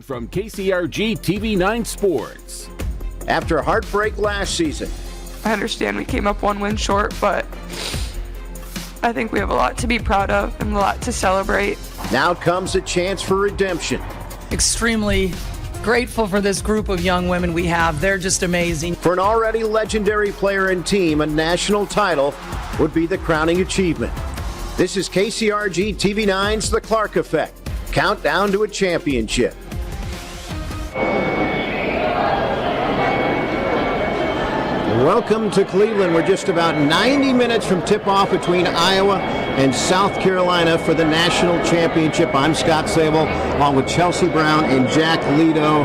From KCRG-TV9 Sports. After a heartbreak last season, I understand we came up one win short, but I think we have a lot to be proud of and a lot to celebrate. now comes a chance for redemption. Extremely grateful for this group of young women we have. They're just amazing. For an already legendary player and team, a national title would be the crowning achievement. This is KCRG-TV9's The Clark Effect. Countdown to a championship. Welcome to Cleveland. We're just about 90 minutes from tip-off between Iowa and South Carolina for the national championship. I'm Scott Sable, along with Chelsea Brown and Jack Lido.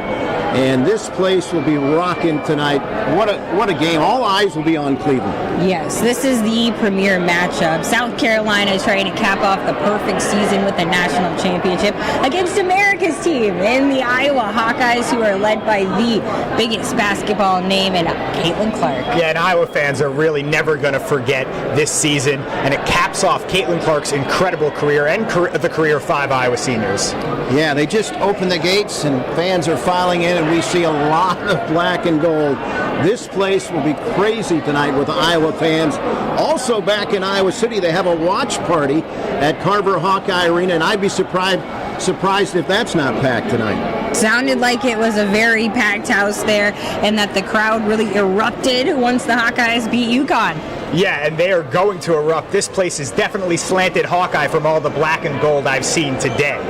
And this place will be rocking tonight. What a game. All eyes will be on Cleveland. Yes, this is the premier matchup. South Carolina is trying to cap off the perfect season with the national championship against America's team in the Iowa Hawkeyes, who are led by the biggest basketball name in Caitlin Clark. Yeah, and Iowa fans are really never going to forget this season, and it caps off Caitlin Clark's incredible career and the career of 5 Iowa seniors. Yeah, they just opened the gates and fans are filing in, and we see a lot of black and gold. This place will be crazy tonight with Iowa fans. Also back in Iowa City, they have a watch party at Carver Hawkeye Arena, and I'd be surprised if that's not packed tonight. Sounded like it was a very packed house there, and that the crowd really erupted once the Hawkeyes beat UConn. Yeah, and they are going to erupt. This place is definitely slanted Hawkeye from all the black and gold I've seen today.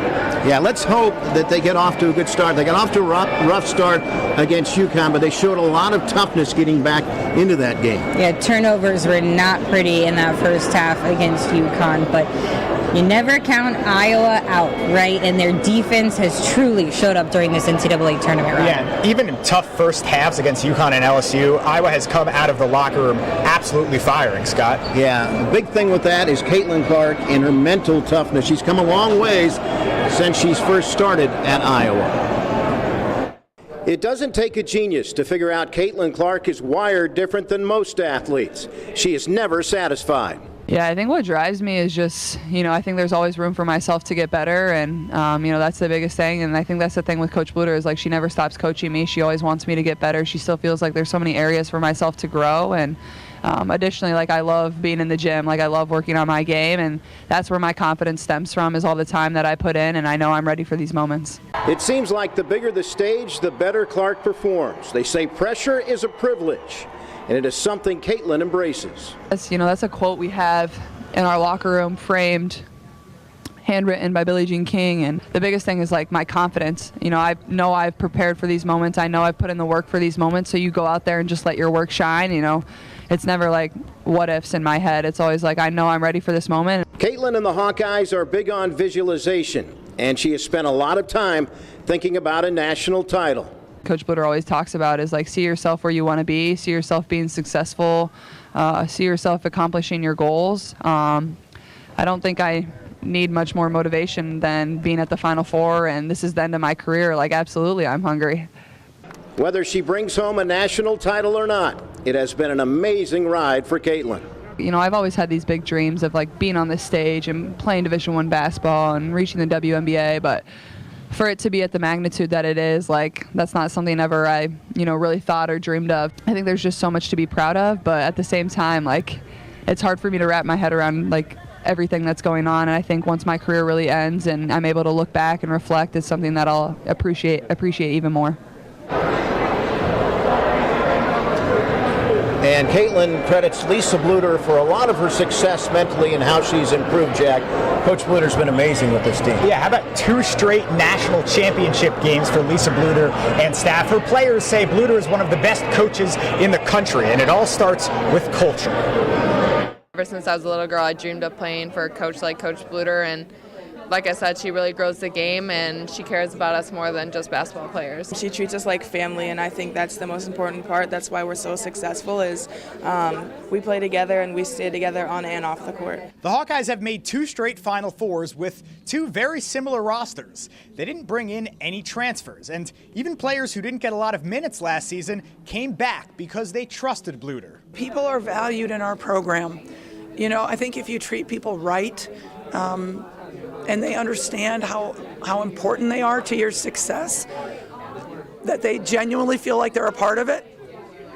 Yeah, let's hope that they get off to a good start. They got off to a rough start against UConn, but they showed a lot of toughness getting back into that game. Yeah, turnovers were not pretty in that first half against UConn, but you never count Iowa out, right? And their defense has truly showed up during this NCAA tournament run. Yeah, even in tough first halves against UConn and LSU, Iowa has come out of the locker room absolutely firing, Scott. Yeah, the big thing with that is Caitlin Clark and her mental toughness. She's come a long ways since she's first started at Iowa. It doesn't take a genius to figure out Caitlin Clark is wired different than most athletes. She is never satisfied. Yeah, I think what drives me is just, I think there's always room for myself to get better, and, that's the biggest thing. And I think that's the thing with Coach Bluter is, she never stops coaching me. She always wants me to get better. She still feels like there's so many areas for myself to grow. And additionally, I love being in the gym. I love working on my game, and that's where my confidence stems from, is all the time that I put in, and I know I'm ready for these moments. It seems like the bigger the stage, the better Clark performs. They say pressure is a privilege, and it is something Caitlin embraces. That's a quote we have in our locker room, framed, handwritten by Billie Jean King. And the biggest thing is my confidence. I know I've prepared for these moments. I know I've put in the work for these moments. So you go out there and just let your work shine. It's never what ifs in my head. It's always I know I'm ready for this moment. Caitlin and the Hawkeyes are big on visualization, and she has spent a lot of time thinking about a national title. Coach Bluter always talks about is see yourself where you want to be, see yourself being successful, see yourself accomplishing your goals. I don't think I need much more motivation than being at the Final Four, and this is the end of my career. Absolutely, I'm hungry. Whether she brings home a national title or not, it has been an amazing ride for Caitlin. I've always had these big dreams of being on this stage and playing Division I basketball and reaching the WNBA, but for it to be at the magnitude that it is, that's not something ever I, really thought or dreamed of. I think there's just so much to be proud of, but at the same time, it's hard for me to wrap my head around, everything that's going on. And I think once my career really ends and I'm able to look back and reflect, it's something that I'll appreciate even more. And Caitlin credits Lisa Bluter for a lot of her success mentally and how she's improved, Jack. Coach Bluter's been amazing with this team. Yeah, how about 2 straight national championship games for Lisa Bluter and staff? Her players say Bluter is one of the best coaches in the country, and it all starts with culture. Ever since I was a little girl, I dreamed of playing for a coach like Coach Bluter, and like I said, she really grows the game, and she cares about us more than just basketball players. She treats us like family, and I think that's the most important part. That's why we're so successful is we play together and we stay together on and off the court. The Hawkeyes have made 2 straight Final Fours with 2 very similar rosters. They didn't bring in any transfers, and even players who didn't get a lot of minutes last season came back because they trusted Bluter. People are valued in our program. I think if you treat people right, and they understand how important they are to your success, that they genuinely feel like they're a part of it,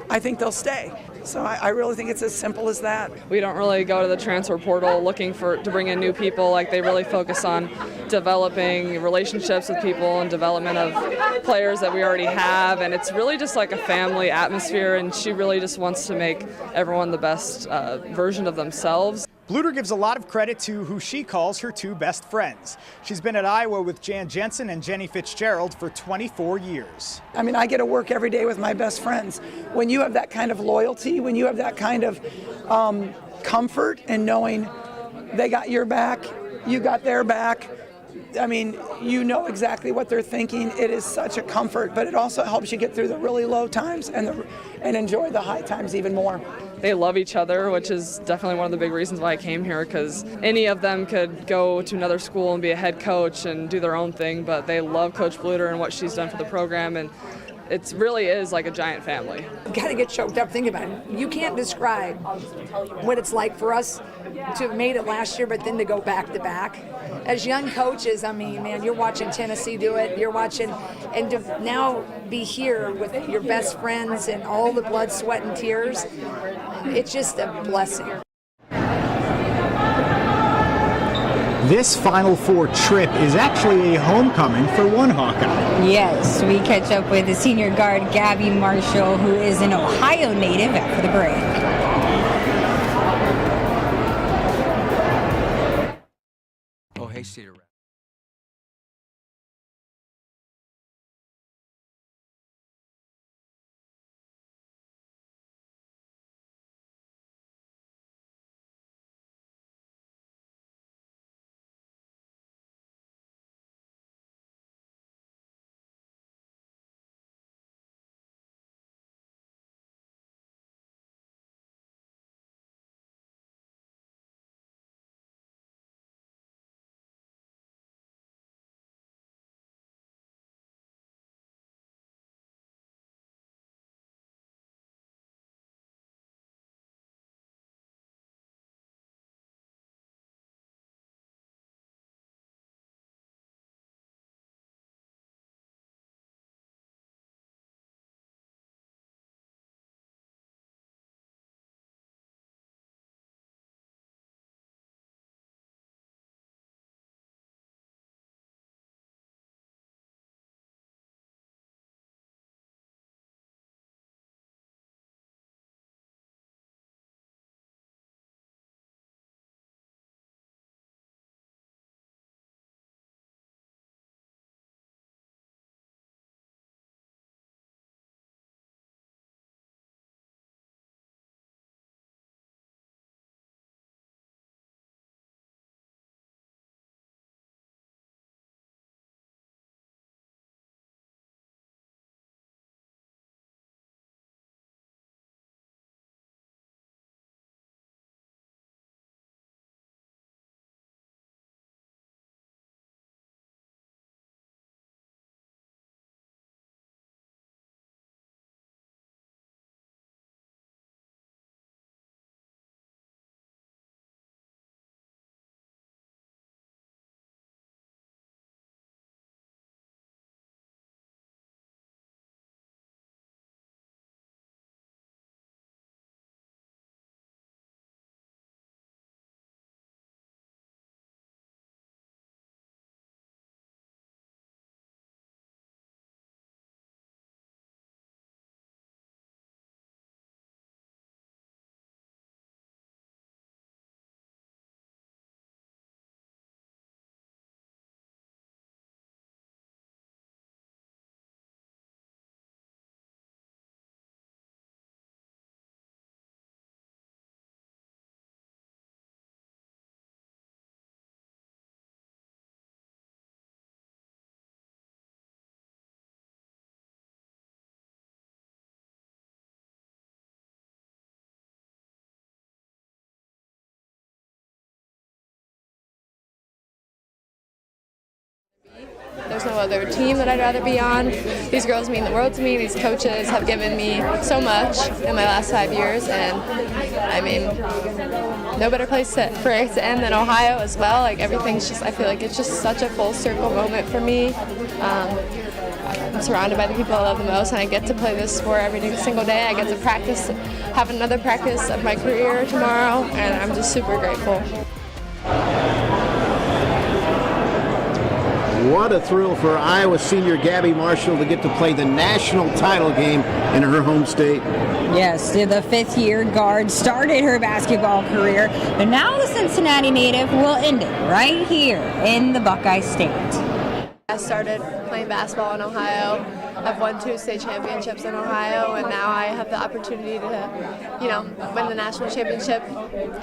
I think they'll stay. So I really think it's as simple as that. We don't really go to the transfer portal looking to bring in new people. Like, they really focus on developing relationships with people and development of players that we already have. And it's really just like a family atmosphere, and she really just wants to make everyone the best version of themselves. Bluter gives a lot of credit to who she calls her two best friends. She's been at Iowa with Jan Jensen and Jenny Fitzgerald for 24 years. I mean, I get to work every day with my best friends. When you have that kind of loyalty, when you have that kind of comfort in knowing they got your back, you got their back, I mean, you know exactly what they're thinking. It is such a comfort, but it also helps you get through the really low times and enjoy the high times even more. They love each other, which is definitely one of the big reasons why I came here, because any of them could go to another school and be a head coach and do their own thing, but they love Coach Bluter and what she's done for the program, and it really is like a giant family. You got to get choked up thinking about it. You can't describe what it's like for us to have made it last year, but then to go back to back. As young coaches, I mean, man, you're watching Tennessee do it. You're watching, and to now be here with your best friends and all the blood, sweat, and tears, it's just a blessing. This Final Four trip is actually a homecoming for one Hawkeye. Yes, we catch up with the senior guard Gabby Marshall, who is an Ohio native, after the break. Oh, hey, Cedar. there's no other team that I'd rather be on. These girls mean the world to me. These coaches have given me so much in my last 5 years, and I mean, no better place for it to end than Ohio as well. Like everything's just, I feel like it's just such a full circle moment for me. I'm surrounded by the people I love the most, and I get to play this sport every single day. I get to practice, have another practice of my career tomorrow, and I'm just super grateful. What a thrill for Iowa senior Gabby Marshall to get to play the national title game in her home state. Yes, the fifth-year guard started her basketball career, but now the Cincinnati native will end it right here in the Buckeye State. I started playing basketball in Ohio. I've won 2 state championships in Ohio, and now I have the opportunity to, win the national championship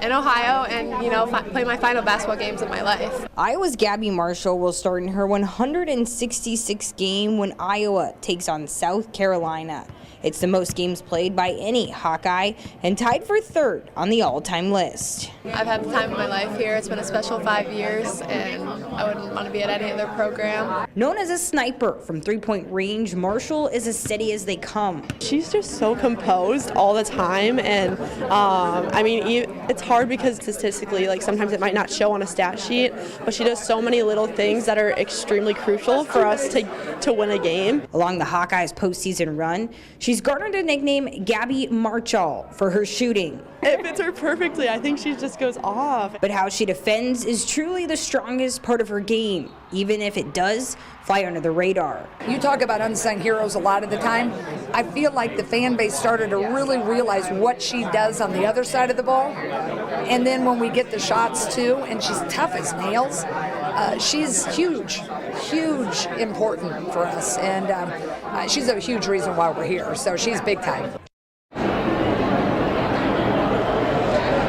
in Ohio and, play my final basketball games of my life. Iowa's Gabby Marshall will start in her 166th game when Iowa takes on South Carolina. It's the most games played by any Hawkeye and tied for 3rd on the all-time list. I've had the time of my life here. It's been a special 5 years, and I wouldn't want to be at any other program. Known as a sniper from three-point range, Marshall is as steady as they come. She's just so composed all the time, and it's hard because statistically, sometimes it might not show on a stat sheet, but she does so many little things that are extremely crucial for us to win a game. Along the Hawkeyes' postseason run, she's garnered a nickname Gabby Marshall for her shooting. It fits her perfectly. I think she just goes off. But how she defends is truly the strongest part of her game, even if it does fly under the radar. You talk about unsung heroes a lot of the time. I feel like the fan base started to really realize what she does on the other side of the ball. And then when we get the shots too, and she's tough as nails, she's huge important for us. And she's a huge reason why we're here. So she's big time.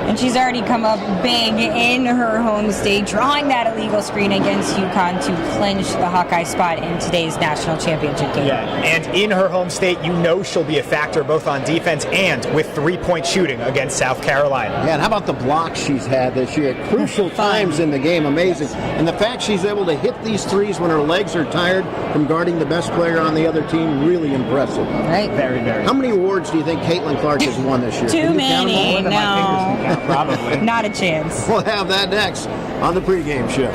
And she's already come up big in her home state, drawing that illegal screen against UConn to clinch the Hawkeye spot in today's national championship game. Yeah, and in her home state, she'll be a factor both on defense and with three-point shooting against South Carolina. Yeah, and how about the blocks she's had this year at crucial times in the game? Amazing. And the fact she's able to hit these threes when her legs are tired from guarding the best player on the other team, really impressive. Right. Very, very. How many awards do you think Caitlin Clark has won this year? Too many. No. Probably. Not a chance. We'll have that next on the pregame show.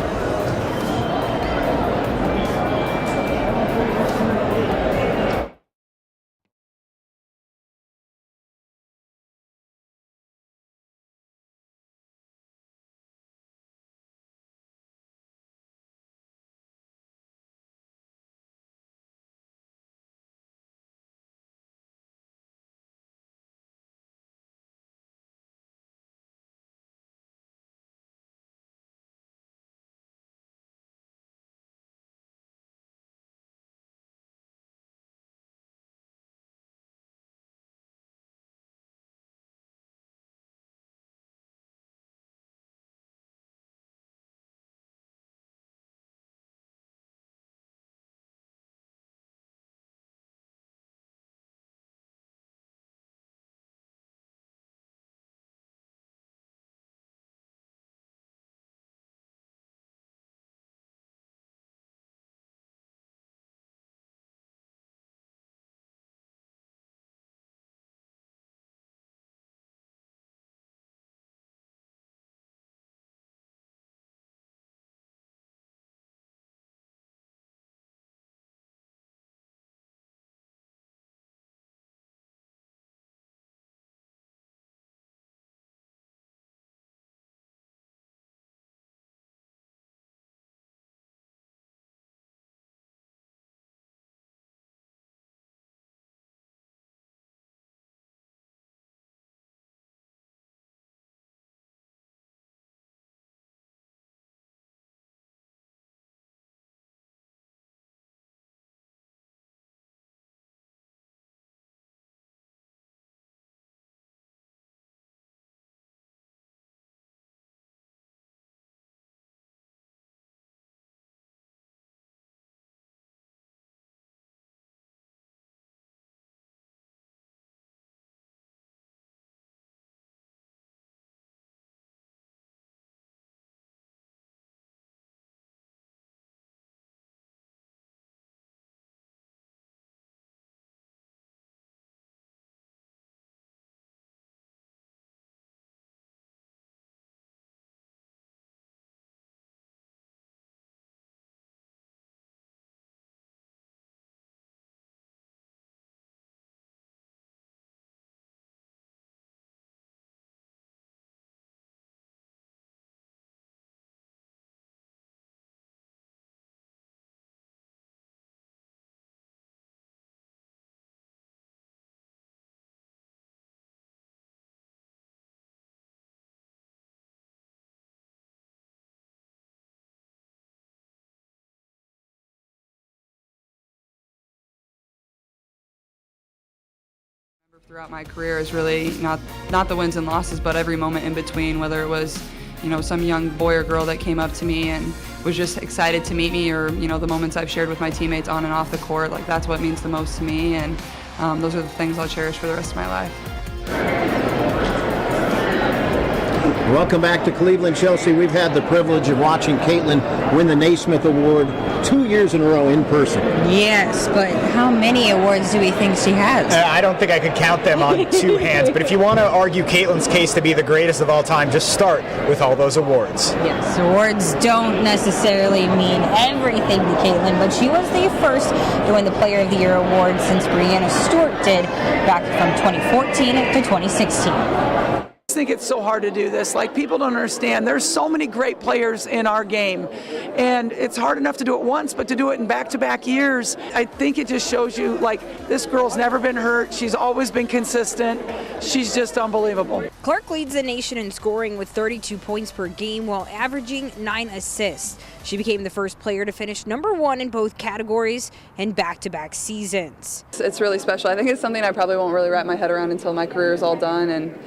Throughout my career is really not the wins and losses, but every moment in between, whether it was, some young boy or girl that came up to me and was just excited to meet me, or, the moments I've shared with my teammates on and off the court, like that's what means the most to me, and those are the things I'll cherish for the rest of my life. Welcome back to Cleveland, Chelsea. We've had the privilege of watching Caitlin win the Naismith Award 2 years in a row in person. Yes, but how many awards do we think she has? I don't think I could count them on two hands, but if you want to argue Caitlin's case to be the greatest of all time, just start with all those awards. Yes, awards don't necessarily mean everything to Caitlin, but she was the first to win the Player of the Year award since Brianna Stewart did back from 2014 to 2016. I think it's so hard to do this. Like, people don't understand. There's so many great players in our game, and it's hard enough to do it once, but to do it in back-to-back years, I think it just shows you, like, this girl's never been hurt. She's always been consistent. She's just unbelievable. Clark leads the nation in scoring with 32 points per game while averaging 9 assists. She became the first player to finish #1 in both categories in back-to-back seasons. It's really special. I think it's something I probably won't really wrap my head around until my career is all done and,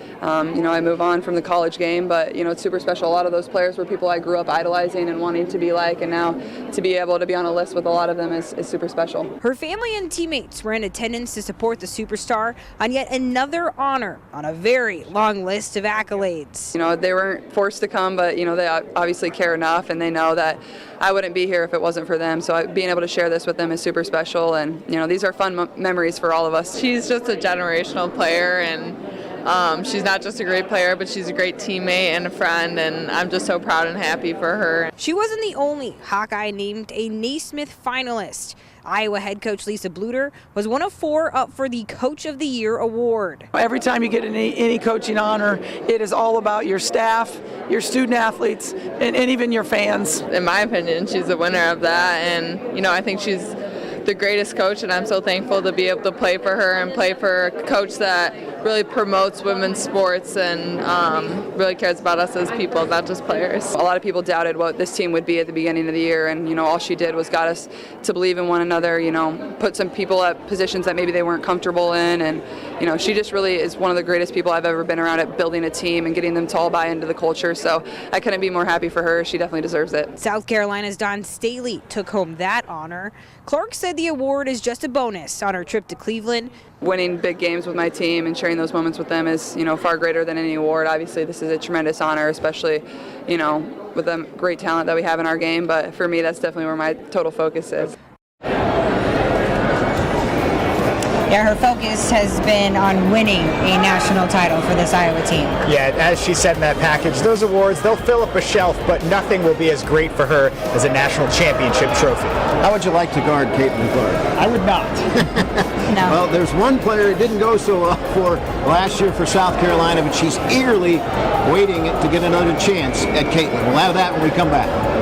I move on from the college game. But, it's super special. A lot of those players were people I grew up idolizing and wanting to be like, and now to be able to be on a list with a lot of them is super special. Her family and teammates were in attendance to support the superstar on yet another honor on a very long list of accolades. They weren't forced to come, but, they obviously care enough, and they know that I wouldn't be here if it wasn't for them. So being able to share this with them is super special, and these are fun memories for all of us. She's just a generational player, and she's not just a great player, but she's a great teammate and a friend, and I'm just so proud and happy for her. She wasn't the only Hawkeye named a Naismith finalist. Iowa head coach Lisa Bluter was one of 4 up for the Coach of the Year award. Every time you get any coaching honor, it is all about your staff, your student athletes, and even your fans. In my opinion, she's a winner of that, and I think she's the greatest coach, and I'm so thankful to be able to play for her and play for a coach that really promotes women's sports and really cares about us as people, not just players. A lot of people doubted what this team would be at the beginning of the year, and all she did was got us to believe in one another, put some people at positions that maybe they weren't comfortable in, and she just really is one of the greatest people I've ever been around at building a team and getting them to all buy into the culture. So I couldn't be more happy for her. She definitely deserves it. South Carolina's Dawn Staley took home that honor. Clark said the award is just a bonus on her trip to Cleveland. Winning big games with my team and sharing those moments with them is, far greater than any award. Obviously, this is a tremendous honor, especially, with the great talent that we have in our game. But for me, that's definitely where my total focus is. Yeah, her focus has been on winning a national title for this Iowa team. Yeah, as she said in that package, those awards, they'll fill up a shelf, but nothing will be as great for her as a national championship trophy. How would you like to guard Caitlin Clark? I would not. No. Well, there's one player it didn't go so well for last year for South Carolina, but she's eagerly waiting to get another chance at Caitlin. We'll have that when we come back.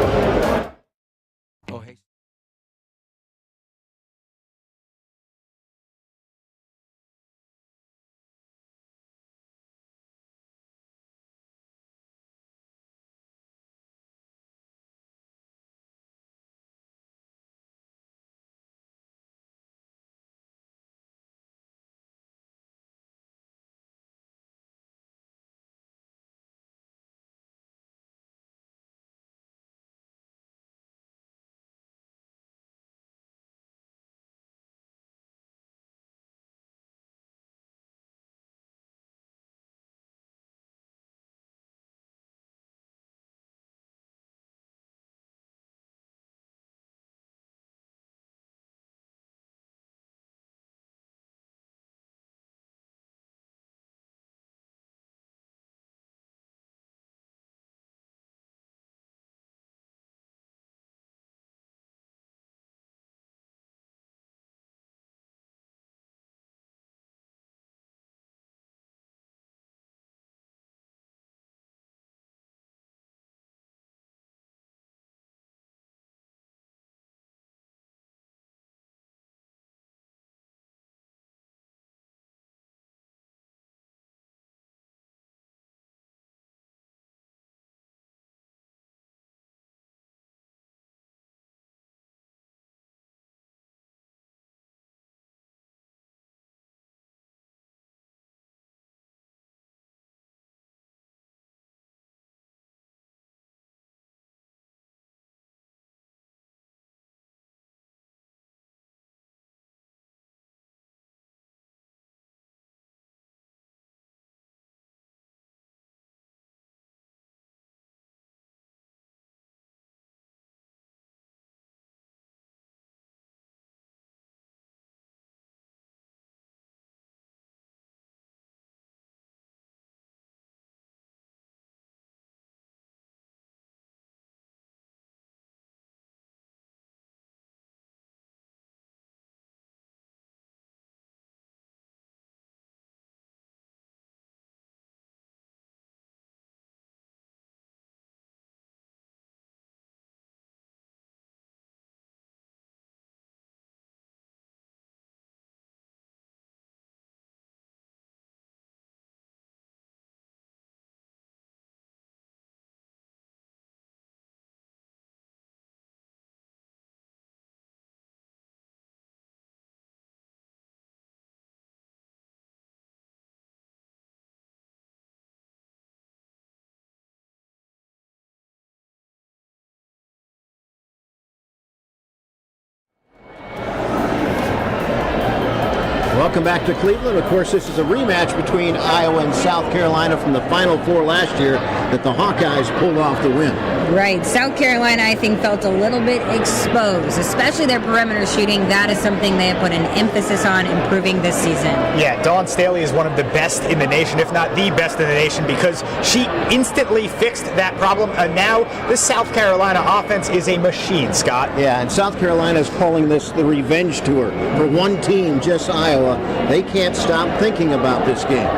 Welcome back to Cleveland. Of course, this is a rematch between Iowa and South Carolina from the Final Four last year that the Hawkeyes pulled off the win. Right. South Carolina, I think, felt a little bit exposed, especially their perimeter shooting. That is something they have put an emphasis on improving this season. Yeah, Dawn Staley is one of the best in the nation, if not the best in the nation, because she instantly fixed that problem. And now the South Carolina offense is a machine, Scott. Yeah, and South Carolina is calling this the revenge tour. For one team, just Iowa, they can't stop thinking about this game.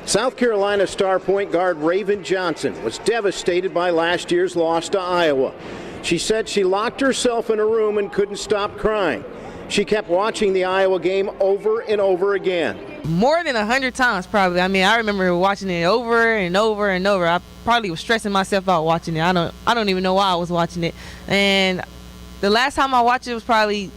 South Carolina star point guard Raven Johnson was devastated by last year's loss to Iowa. She said she locked herself in a room and couldn't stop crying. She kept watching the Iowa game over and over again. More than 100 times, probably. I mean, I remember watching it over and over and over. I probably was stressing myself out watching it. I don't even know why I was watching it. And the last time I watched it was probably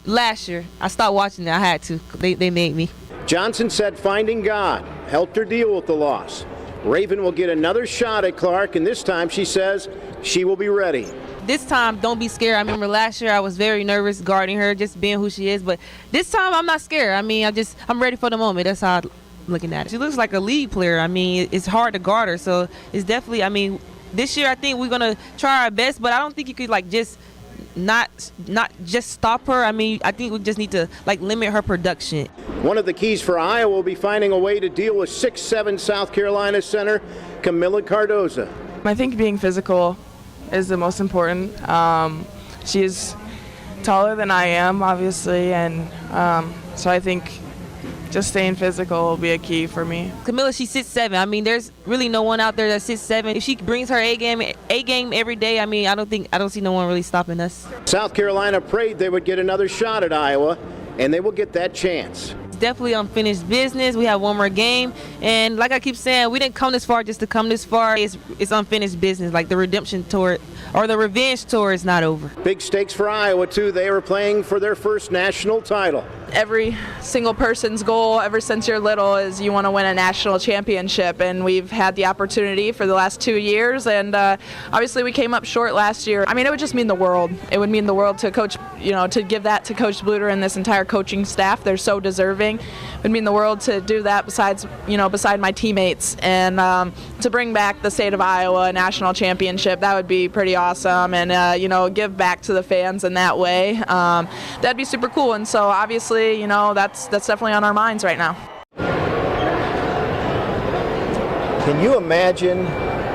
last year. I stopped watching it. I had to. They made me. Johnson said finding God helped her deal with the loss. Raven will get another shot at Clark, and this time she says she will be ready. This time, don't be scared. I remember last year I was very nervous guarding her, just being who she is. But this time, I'm not scared. I mean, I'm ready for the moment. That's how I'm looking at it. She looks like a league player. I mean, it's hard to guard her. So it's definitely, I mean, this year I think we're going to try our best. But I don't think you could, like, just not just stop her. I mean, I think we just need to, like, limit her production. One of the keys for Iowa will be finding a way to deal with 6'7" South Carolina center Camila Cardoza. I think being physical is the most important. She's taller than I am, obviously, and so I think just staying physical will be a key for me. Camila, she's 6'7". I mean, there's really no one out there that's 6'7". If she brings her A game every day, I mean, I don't see no one really stopping us. South Carolina prayed they would get another shot at Iowa, and they will get that chance. It's definitely unfinished business. We have one more game, and like I keep saying, we didn't come this far just to come this far. It's unfinished business. Like the redemption tour or the revenge tour is not over. Big stakes for Iowa too. They were playing for their first national title. Every single person's goal ever since you're little is you want to win a national championship, and we've had the opportunity for the last 2 years, and obviously we came up short last year. I mean, it would just mean the world. It would mean the world to Coach, to give that to Coach Bluter and this entire coaching staff. They're so deserving. It would mean the world to do that beside my teammates, and to bring back the state of Iowa a national championship. That would be pretty awesome, and give back to the fans in that way. That'd be super cool, and so obviously, that's definitely on our minds right now. Can you imagine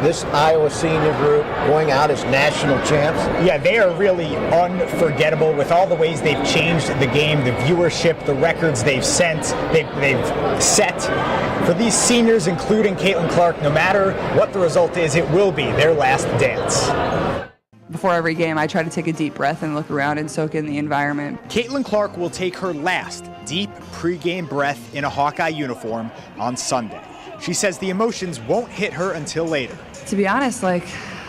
this Iowa senior group going out as national champs? Yeah, they are really unforgettable with all the ways they've changed the game, the viewership, the records they've set. For these seniors, including Caitlin Clark, no matter what the result is, it will be their last dance. Before every game, I try to take a deep breath and look around and soak in the environment. Caitlin Clark will take her last deep pregame breath in a Hawkeye uniform on Sunday. She says the emotions won't hit her until later. To be honest, I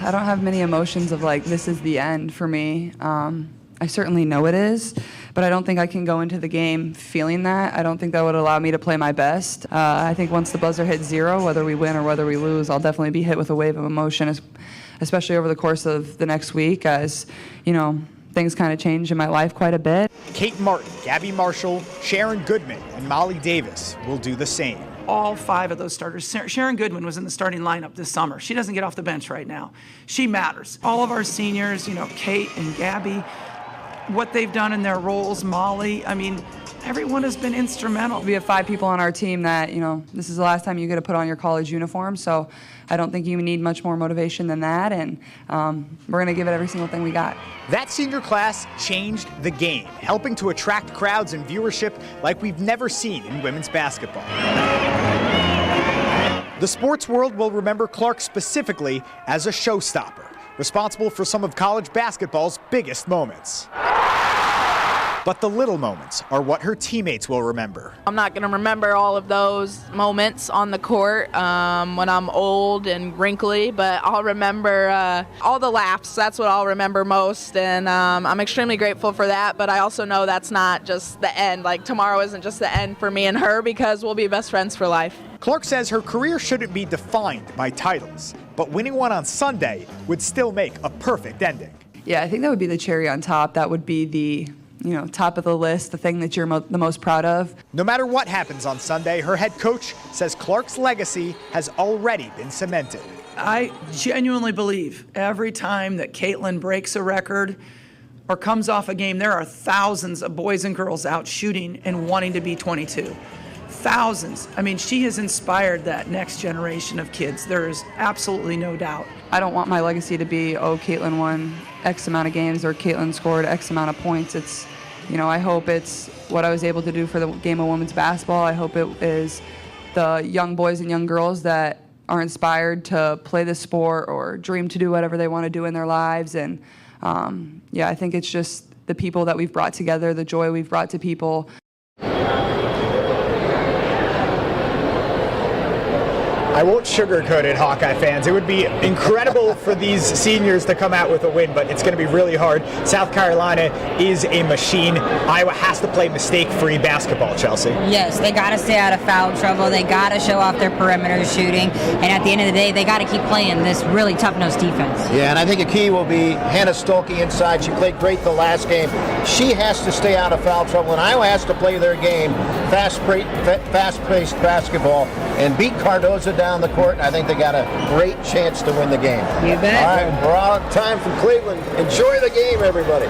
don't have many emotions of this is the end for me. I certainly know it is, but I don't think I can go into the game feeling that. I don't think that would allow me to play my best. I think once the buzzer hits 0, whether we win or whether we lose, I'll definitely be hit with a wave of emotion, especially over the course of the next week as, things kind of change in my life quite a bit. Kate Martin, Gabby Marshall, Sharon Goodman, and Molly Davis will do the same. All 5 of those starters. Sharon Goodman was in the starting lineup this summer. She doesn't get off the bench right now. She matters. All of our seniors, Kate and Gabby, what they've done in their roles, Molly, everyone has been instrumental. We have 5 people on our team that, this is the last time you get to put on your college uniform, so I don't think you need much more motivation than that, and we're going to give it every single thing we got. That senior class changed the game, helping to attract crowds and viewership like we've never seen in women's basketball. The sports world will remember Clark specifically as a showstopper, responsible for some of college basketball's biggest moments. But the little moments are what her teammates will remember. I'm not going to remember all of those moments on the court when I'm old and wrinkly, but I'll remember all the laughs. That's what I'll remember most, and I'm extremely grateful for that, but I also know that's not just the end. Tomorrow isn't just the end for me and her, because we'll be best friends for life. Clark says her career shouldn't be defined by titles, but winning one on Sunday would still make a perfect ending. Yeah, I think that would be the cherry on top. That would be the top of the list, the thing that you're the most proud of. No matter what happens on Sunday, her head coach says Clark's legacy has already been cemented. I genuinely believe every time that Caitlin breaks a record or comes off a game, there are thousands of boys and girls out shooting and wanting to be 22. Thousands. I mean, she has inspired that next generation of kids. There is absolutely no doubt. I don't want my legacy to be, Caitlin won X amount of games or Caitlin scored X amount of points. It's, I hope it's what I was able to do for the game of women's basketball. I hope it is the young boys and young girls that are inspired to play the sport or dream to do whatever they want to do in their lives. And I think it's just the people that we've brought together, the joy we've brought to people. I won't sugarcoat it, Hawkeye fans. It would be incredible for these seniors to come out with a win, but it's going to be really hard. South Carolina is a machine. Iowa has to play mistake-free basketball, Chelsea. Yes, they got to stay out of foul trouble. They got to show off their perimeter shooting. And at the end of the day, they got to keep playing this really tough-nosed defense. Yeah, and I think a key will be Hannah Stolke inside. She played great the last game. She has to stay out of foul trouble, and Iowa has to play their game, fast-paced basketball, and beat Cardozo down the court, and I think they got a great chance to win the game. You bet. All right, we're out of time from Cleveland. Enjoy the game, everybody.